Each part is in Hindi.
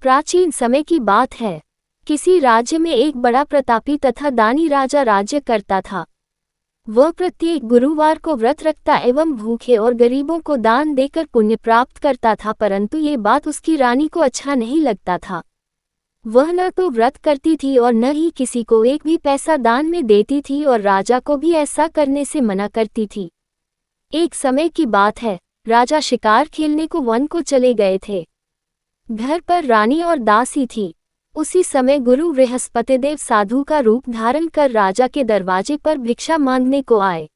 प्राचीन समय की बात है। किसी राज्य में एक बड़ा प्रतापी तथा दानी राजा राज्य करता था। वह प्रत्येक गुरुवार को व्रत रखता एवं भूखे और गरीबों को दान देकर पुण्य प्राप्त करता था, परंतु ये बात उसकी रानी को अच्छा नहीं लगता था। वह न तो व्रत करती थी और न ही किसी को एक भी पैसा दान में देती थी और राजा को भी ऐसा करने से मना करती थी। एक समय की बात है, राजा शिकार खेलने को वन को चले गए थे। घर पर रानी और दासी थी। उसी समय गुरु बृहस्पतिदेव साधु का रूप धारण कर राजा के दरवाजे पर भिक्षा मांगने को आए।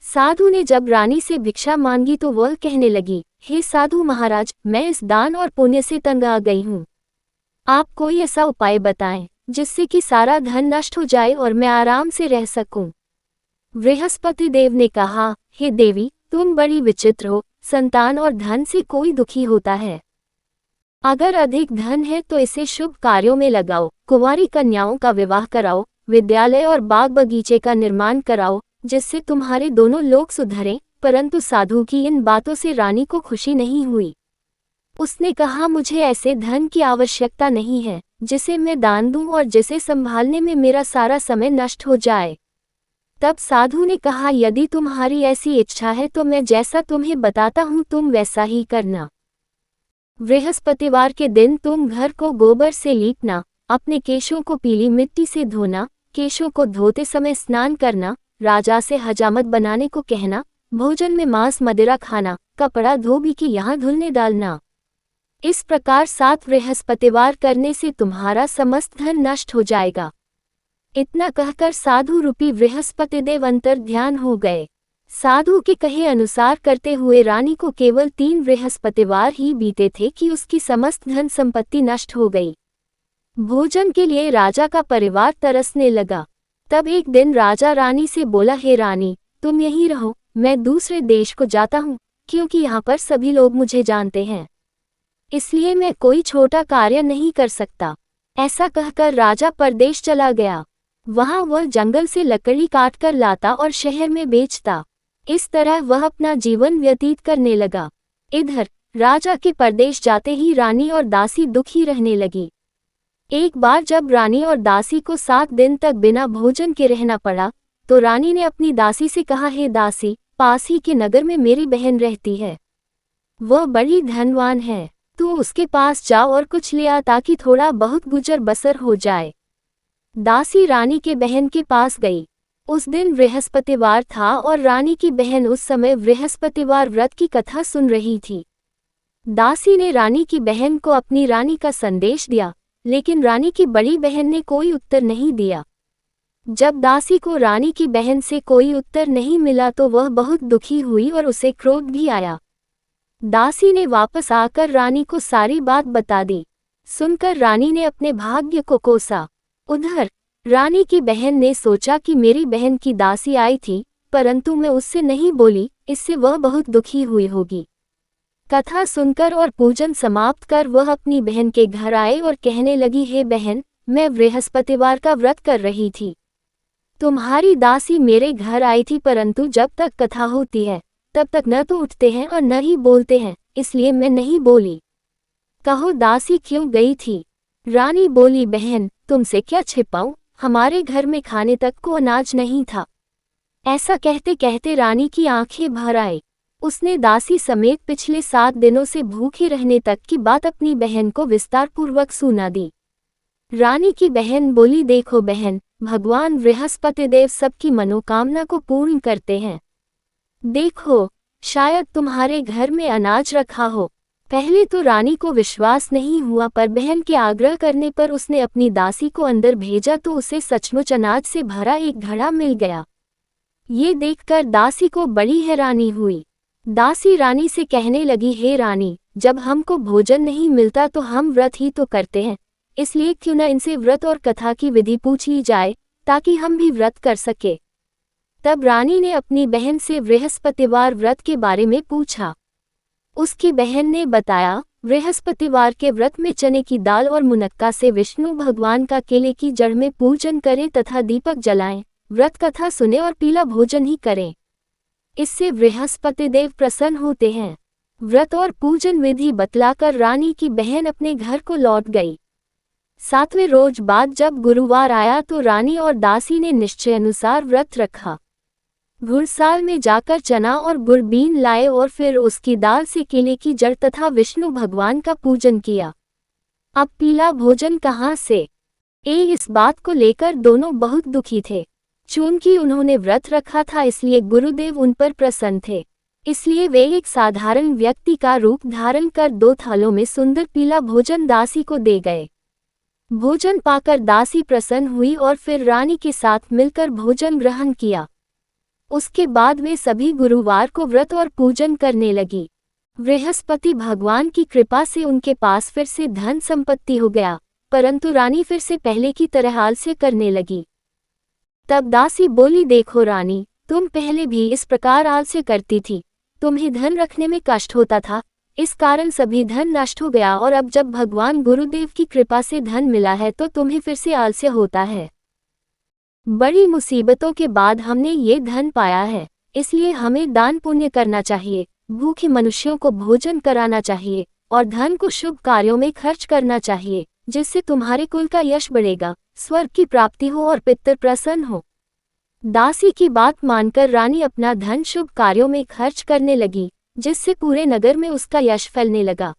साधु ने जब रानी से भिक्षा मांगी तो वह कहने लगी, हे साधु महाराज, मैं इस दान और पुण्य से तंग आ गई हूँ। आप कोई ऐसा उपाय बताएं जिससे कि सारा धन नष्ट हो जाए और मैं आराम से रह सकूं। बृहस्पति देव ने कहा, हे देवी, तुम बड़ी विचित्र हो। संतान और धन से कोई दुखी होता है। अगर अधिक धन है तो इसे शुभ कार्यों में लगाओ, कुंवारी कन्याओं का विवाह कराओ, विद्यालय और बाग बगीचे का निर्माण कराओ, जिससे तुम्हारे दोनों लोग सुधरें। परंतु साधु की इन बातों से रानी को खुशी नहीं हुई। उसने कहा, मुझे ऐसे धन की आवश्यकता नहीं है जिसे मैं दान दूं और जिसे संभालने में मेरा सारा समय नष्ट हो जाए। तब साधु ने कहा, यदि तुम्हारी ऐसी इच्छा है तो मैं जैसा तुम्हें बताता हूँ तुम वैसा ही करना। बृहस्पतिवार के दिन तुम घर को गोबर से लीपना, अपने केशों को पीली मिट्टी से धोना, केशों को धोते समय स्नान करना, राजा से हजामत बनाने को कहना, भोजन में मांस मदिरा खाना, कपड़ा धोबी के यहाँ धुलने डालना। इस प्रकार 7 बृहस्पतिवार करने से तुम्हारा समस्त धन नष्ट हो जाएगा। इतना कहकर साधु रूपी बृहस्पतिदेव अंतर ध्यान हो गए। साधु के कहे अनुसार करते हुए रानी को केवल 3 बृहस्पतिवार ही बीते थे कि उसकी समस्त धन संपत्ति नष्ट हो गई। भोजन के लिए राजा का परिवार तरसने लगा। तब एक दिन राजा रानी से बोला, हे रानी, तुम यहीं रहो, मैं दूसरे देश को जाता हूँ, क्योंकि यहाँ पर सभी लोग मुझे जानते हैं, इसलिए मैं कोई छोटा कार्य नहीं कर सकता। ऐसा कहकर राजा परदेश चला गया। वहां वह जंगल से लकड़ी काटकर लाता और शहर में बेचता। इस तरह वह अपना जीवन व्यतीत करने लगा। इधर राजा के परदेश जाते ही रानी और दासी दुखी रहने लगी। एक बार जब रानी और दासी को 7 दिन तक बिना भोजन के रहना पड़ा तो रानी ने अपनी दासी से कहा, हे दासी, पास ही के नगर में मेरी बहन रहती है। वह बड़ी धनवान है, तू उसके पास जा और कुछ ले आ ताकि थोड़ा बहुत गुजर बसर हो जाए। दासी रानी के बहन के पास गई। उस दिन बृहस्पतिवार था और रानी की बहन उस समय बृहस्पतिवार व्रत की कथा सुन रही थी। दासी ने रानी की बहन को अपनी रानी का संदेश दिया, लेकिन रानी की बड़ी बहन ने कोई उत्तर नहीं दिया। जब दासी को रानी की बहन से कोई उत्तर नहीं मिला तो वह बहुत दुखी हुई और उसे क्रोध भी आया। दासी ने वापस आकर रानी को सारी बात बता दी। सुनकर रानी ने अपने भाग्य को कोसा। उधर रानी की बहन ने सोचा कि मेरी बहन की दासी आई थी, परंतु मैं उससे नहीं बोली, इससे वह बहुत दुखी हुई होगी। कथा सुनकर और पूजन समाप्त कर वह अपनी बहन के घर आए और कहने लगी, हे बहन, मैं बृहस्पतिवार का व्रत कर रही थी। तुम्हारी दासी मेरे घर आई थी, परंतु जब तक कथा होती है तब तक न तो उठते हैं और न ही बोलते हैं, इसलिए मैं नहीं बोली। कहो दासी क्यों गई थी? रानी बोली, बहन, तुमसे क्या छिपाऊं, हमारे घर में खाने तक को अनाज नहीं था। ऐसा कहते कहते रानी की आंखें भर आई। उसने दासी समेत पिछले 7 दिनों से भूखे रहने तक की बात अपनी बहन को विस्तारपूर्वक सुना दी। रानी की बहन बोली, देखो बहन, भगवान बृहस्पतिदेव सबकी मनोकामना को पूर्ण करते हैं। देखो, शायद तुम्हारे घर में अनाज रखा हो। पहले तो रानी को विश्वास नहीं हुआ, पर बहन के आग्रह करने पर उसने अपनी दासी को अंदर भेजा तो उसे सचमुच अनाज से भरा एक घड़ा मिल गया। ये देखकर दासी को बड़ी हैरानी हुई। दासी रानी से कहने लगी, हे रानी, जब हमको भोजन नहीं मिलता तो हम व्रत ही तो करते हैं, इसलिए क्यों न इनसे व्रत और कथा की विधि पूछ ली जाए ताकि हम भी व्रत कर सके। तब रानी ने अपनी बहन से बृहस्पतिवार व्रत के बारे में पूछा। उसकी बहन ने बताया, बृहस्पतिवार के व्रत में चने की दाल और मुनक्का से विष्णु भगवान का केले की जड़ में पूजन करें तथा दीपक जलाएं, व्रत कथा सुने और पीला भोजन ही करें। इससे बृहस्पतिदेव प्रसन्न होते हैं। व्रत और पूजन विधि बतलाकर रानी की बहन अपने घर को लौट गई। 7वें रोज बाद जब गुरुवार आया तो रानी और दासी ने निश्चय अनुसार व्रत रखा। घुड़साल में जाकर चना और गुड़ बीन लाए और फिर उसकी दाल से केले की जड़ तथा विष्णु भगवान का पूजन किया। अब पीला भोजन कहाँ से? इस बात को लेकर दोनों बहुत दुखी थे। चूंकि उन्होंने व्रत रखा था इसलिए गुरुदेव उन पर प्रसन्न थे, इसलिए वे एक साधारण व्यक्ति का रूप धारण कर 2 थालों में सुंदर पीला भोजन दासी को दे गए। भोजन पाकर दासी प्रसन्न हुई और फिर रानी के साथ मिलकर भोजन ग्रहण किया। उसके बाद वे सभी गुरुवार को व्रत और पूजन करने लगी। बृहस्पति भगवान की कृपा से उनके पास फिर से धन संपत्ति हो गया, परंतु रानी फिर से पहले की तरह आलस्य करने लगी। तब दासी बोली, देखो रानी, तुम पहले भी इस प्रकार आलस्य करती थी, तुम्हें धन रखने में कष्ट होता था, इस कारण सभी धन नष्ट हो गया और अब जब भगवान गुरुदेव की कृपा से धन मिला है तो तुम्हें फिर से आलस्य होता है। बड़ी मुसीबतों के बाद हमने ये धन पाया है, इसलिए हमें दान पुण्य करना चाहिए, भूखे मनुष्यों को भोजन कराना चाहिए और धन को शुभ कार्यों में खर्च करना चाहिए, जिससे तुम्हारे कुल का यश बढ़ेगा, स्वर्ग की प्राप्ति हो और पितर प्रसन्न हो। दासी की बात मानकर रानी अपना धन शुभ कार्यों में खर्च करने लगी, जिससे पूरे नगर में उसका यश फैलने लगा।